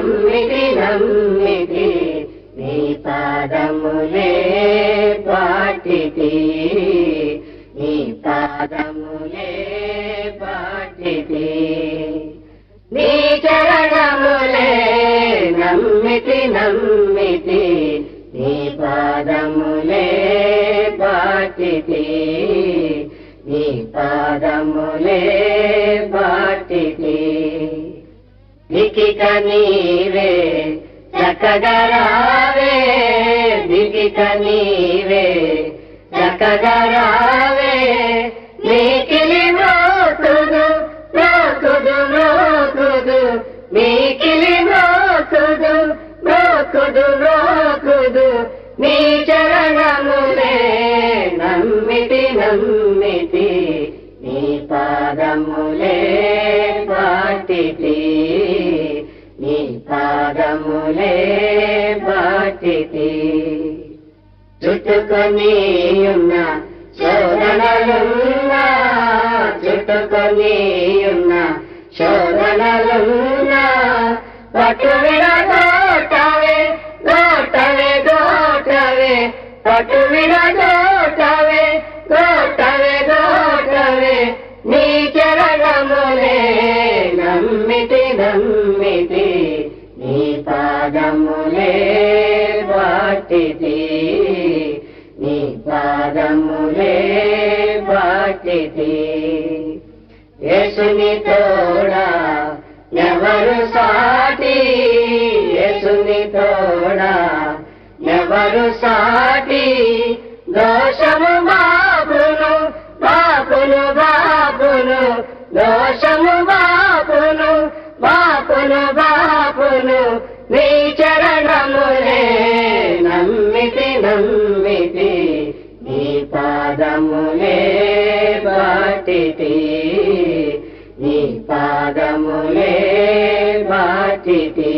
నమ్మితి నమ్మితి నీ పాదములే పాటితి నీ పాదములే పాటితి నీ చరణములే నమ్మితి నమ్మితి నీ పాదములే పాటితి నీ పాదములే పాటితి దికిక నీవే చక్కగరావే దికిక నీవే చక్కగరావే నీకిలి మోకుదు మోకుదు మోకుదు నీకిలి మోకుదు మోకుదు మోకుదు నీ చరణములే నమ్మితి నమ్మితి నీ పాదములే పాటితి నీ పాదములే పాటితి చుట్టుకొని ఉన్న శోధనలున్నా చుట్టుకొని ఉన్న శోధనలున్నా పట్టు విడగొట్టవే గొట్టవే గొట్టవే పట్టు విడగొట్టవే గొట్టవే గొట్టవే నీ చరణములే నమ్మితి నమ్మితి నీ పాదములే పాటితి నీ పాదములే పాటితి యేసుని తోడా ఎవరు సాటి యేసుని తోడా ఎవరు సాటి దోషము బాపును బాపును బాపును దోషము బాపును బాపును బాపును నీ చరణములే నమ్మితి నమ్మితి నీ పాదములే పాటితి నీ పాదములే పాటితి